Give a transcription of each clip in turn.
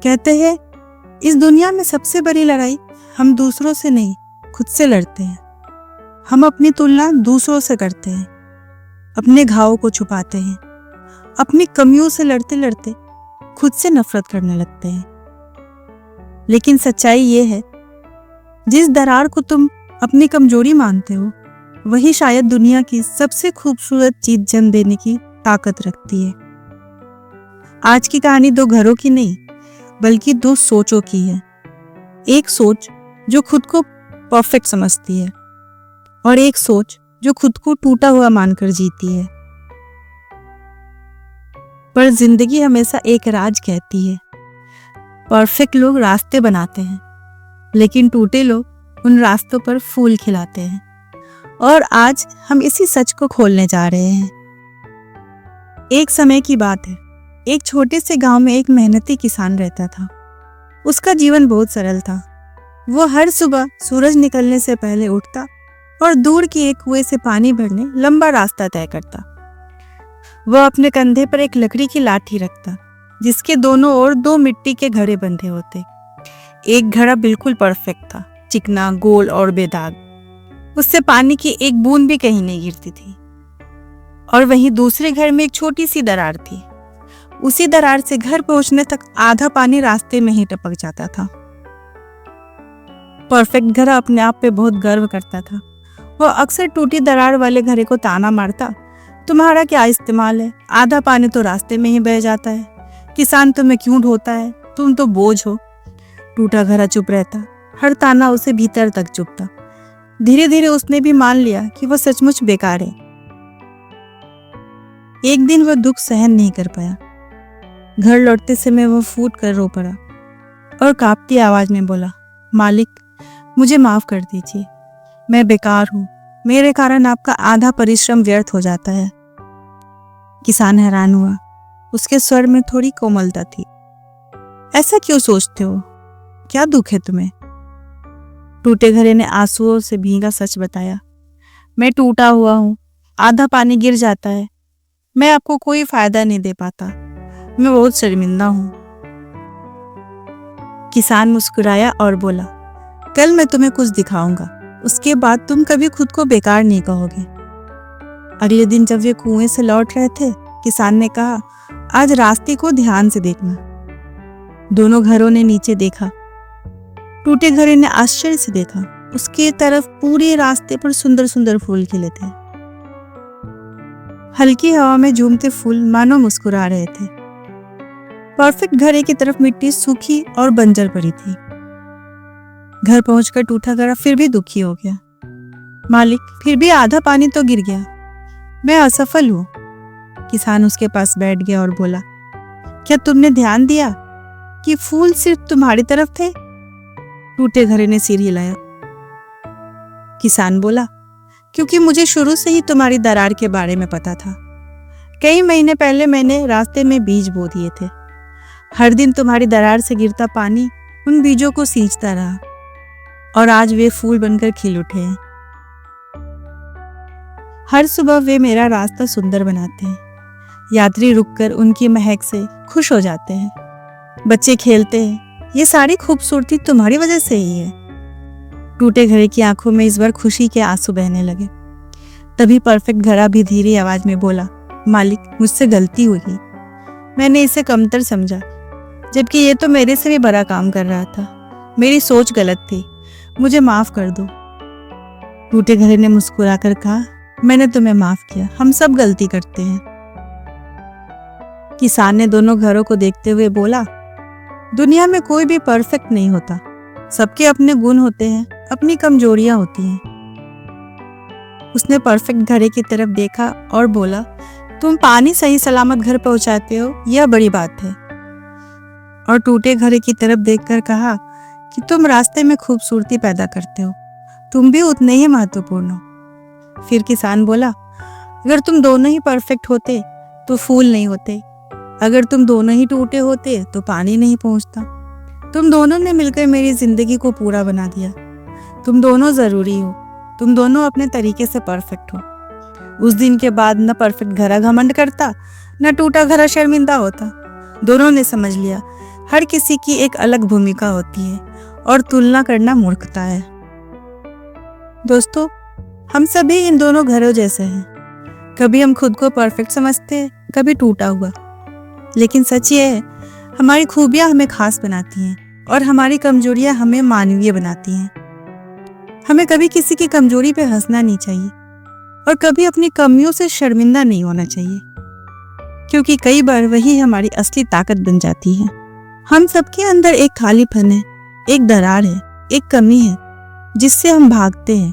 कहते हैं इस दुनिया में सबसे बड़ी लड़ाई हम दूसरों से नहीं, खुद से लड़ते हैं। हम अपनी तुलना दूसरों से करते हैं, अपने घावों को छुपाते हैं, अपनी कमियों से लड़ते लड़ते खुद से नफरत करने लगते हैं। लेकिन सच्चाई ये है, जिस दरार को तुम अपनी कमजोरी मानते हो, वही शायद दुनिया की सबसे खूबसूरत चीज जन्म देने की ताकत रखती है। आज की कहानी दो घरों की नहीं, बल्कि दो सोचों की है। एक सोच जो खुद को परफेक्ट समझती है और एक सोच जो खुद को टूटा हुआ मानकर जीती है। पर जिंदगी हमेशा एक राज कहती है, परफेक्ट लोग रास्ते बनाते हैं, लेकिन टूटे लोग उन रास्तों पर फूल खिलाते हैं। और आज हम इसी सच को खोलने जा रहे हैं। एक समय की बात है, एक छोटे से गांव में एक मेहनती किसान रहता था। उसका जीवन बहुत सरल था। वो हर सुबह सूरज निकलने से पहले उठता और दूर की एक कुएं से पानी भरने लंबा रास्ता तय करता। वह अपने कंधे पर एक लकड़ी की लाठी रखता, जिसके दोनों ओर दो मिट्टी के घड़े बंधे होते। एक घड़ा बिल्कुल परफेक्ट था, चिकना, गोल और बेदाग। उससे पानी की एक बूंद भी कहीं नहीं गिरती थी। और वहीं दूसरे घर में एक छोटी सी दरार थी। उसी दरार से घर पहुंचने तक आधा पानी रास्ते में ही टपक जाता था। परफेक्ट घड़ा अपने आप पे बहुत गर्व करता था। वह अक्सर टूटी दरार वाले घड़े को ताना मारता, तुम्हारा क्या इस्तेमाल है, आधा पानी तो रास्ते में ही बह जाता है। किसान तुम्हें क्यों ढोता है, तुम तो बोझ हो। टूटा घड़ा चुप रहता, हर ताना उसे भीतर तक चुभता। धीरे धीरे उसने भी मान लिया कि वह सचमुच बेकार है। एक दिन वह दुख सहन नहीं कर पाया। घर लौटते समय वह फूट कर रो पड़ा और कांपती आवाज में बोला, मालिक, मुझे माफ कर दीजिए, मैं बेकार हूँ, मेरे कारण आपका आधा परिश्रम व्यर्थ हो जाता है। किसान हैरान हुआ। उसके स्वर में थोड़ी कोमलता थी। ऐसा क्यों सोचते हो, क्या दुख है तुम्हें? टूटे घड़े ने आंसुओं से भीगा सच बताया, मैं टूटा हुआ हूँ, आधा पानी गिर जाता है, मैं आपको कोई फायदा नहीं दे पाता, मैं बहुत शर्मिंदा हूँ। किसान मुस्कुराया और बोला, कल मैं तुम्हें कुछ दिखाऊंगा, उसके बाद तुम कभी खुद को बेकार नहीं कहोगे। अगले दिन जब वे कुएं से लौट रहे थे, किसान ने कहा, आज रास्ते को ध्यान से देखना। दोनों घरों ने नीचे देखा। टूटे घड़े ने आश्चर्य से देखा। उसके तरफ पूरे रास्ते पर सुंदर सुंदर फूल खिले थे। हल्की हवा में झूमते फूल मानो मुस्कुरा रहे थे। परफेक्ट घड़े की तरफ मिट्टी सूखी और बंजर पड़ी थी। घर पहुंचकर टूटा घड़ा फिर भी दुखी हो गया। मालिक, फिर भी आधा पानी तो गिर गया, मैं असफल हूं। किसान उसके पास बैठ गया और बोला, क्या तुमने ध्यान दिया कि फूल सिर्फ तुम्हारी तरफ थे? टूटे घड़े ने सिर हिलाया। किसान बोला, क्योंकि मुझे शुरू से ही तुम्हारी दरार के बारे में पता था। कई महीने पहले मैंने रास्ते में बीज बो दिए थे। हर दिन तुम्हारी दरार से गिरता पानी उन बीजों को सींचता रहा और आज वे फूल बनकर खिल उठे हैं। हर सुबह वे मेरा रास्ता सुंदर बनाते हैं। यात्री रुककर उनकी महक से खुश हो जाते हैं। बच्चे खेलते हैं। ये सारी खूबसूरती तुम्हारी वजह से ही है। टूटे घड़े की आंखों में इस बार खुशी के आंसू बहने लगे। तभी परफेक्ट घड़ा भी धीरे आवाज में बोला, मालिक, मुझसे गलती हुई, मैंने इसे कमतर समझा, जबकि ये तो मेरे से भी बड़ा काम कर रहा था। मेरी सोच गलत थी, मुझे माफ कर दो। टूटे घड़े ने मुस्कुराकर कहा, मैंने तुम्हें माफ किया, हम सब गलती करते हैं। किसान ने दोनों घरों को देखते हुए बोला, दुनिया में कोई भी परफेक्ट नहीं होता, सबके अपने गुण होते हैं, अपनी कमजोरियां होती हैं। उसने परफेक्ट घड़े की तरफ देखा और बोला, तुम पानी सही सलामत घर पहुंचाते हो, यह बड़ी बात है। और टूटे घड़े की तरफ देखकर कहा कि तुम रास्ते में खूबसूरती पैदा करते हो, तुम भी उतने ही महत्वपूर्ण हो। फिर किसान बोला, अगर तुम दोनों ही परफेक्ट होते तो फूल नहीं होते, अगर तुम दोनों ही टूटे होते तो पानी नहीं पहुंचता। तुम दोनों ने मिलकर मेरी जिंदगी को पूरा बना दिया। तुम दोनों जरूरी हो, तुम दोनों अपने तरीके से परफेक्ट हो। उस दिन के बाद न परफेक्ट घड़ा घमंड करता, न टूटा घड़ा शर्मिंदा होता। दोनों ने समझ लिया, हर किसी की एक अलग भूमिका होती है और तुलना करना मूर्खता है। दोस्तों, हम सभी इन दोनों घरों जैसे हैं। कभी हम खुद को परफेक्ट समझते हैं, कभी टूटा हुआ। लेकिन सच ये है, हमारी खूबियां हमें खास बनाती हैं और हमारी कमजोरियां हमें मानवीय बनाती हैं। हमें कभी किसी की कमजोरी पे हंसना नहीं चाहिए और कभी अपनी कमियों से शर्मिंदा नहीं होना चाहिए, क्योंकि कई बार वही हमारी असली ताकत बन जाती है। हम सबके अंदर एक खालीपन है, एक दरार है, एक कमी है जिससे हम भागते हैं।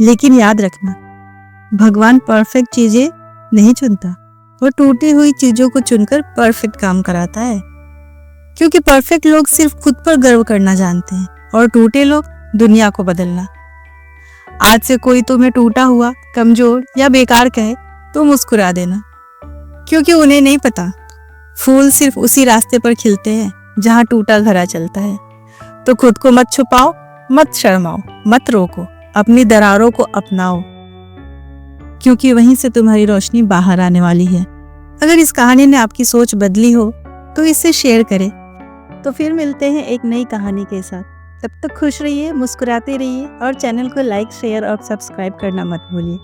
लेकिन याद रखना, भगवान परफेक्ट चीजें नहीं चुनता, वो टूटी हुई चीजों को चुनकर परफेक्ट काम कराता है। क्योंकि परफेक्ट लोग सिर्फ खुद पर गर्व करना जानते हैं और टूटे लोग दुनिया को बदलना। आज से कोई तुम्हें टूटा हुआ, कमजोर या बेकार कहे तो मुस्कुरा देना, क्योंकि उन्हें नहीं पता फूल सिर्फ उसी रास्ते पर खिलते हैं जहां टूटा घड़ा चलता है। तो खुद को मत छुपाओ, मत शर्माओ, मत रोको, अपनी दरारों को अपनाओ, क्योंकि वहीं से तुम्हारी रोशनी बाहर आने वाली है। अगर इस कहानी ने आपकी सोच बदली हो तो इसे शेयर करें। तो फिर मिलते हैं एक नई कहानी के साथ। तब तक खुश रहिए, मुस्कुराते रहिए और चैनल को लाइक, शेयर और सब्सक्राइब करना मत भूलिए।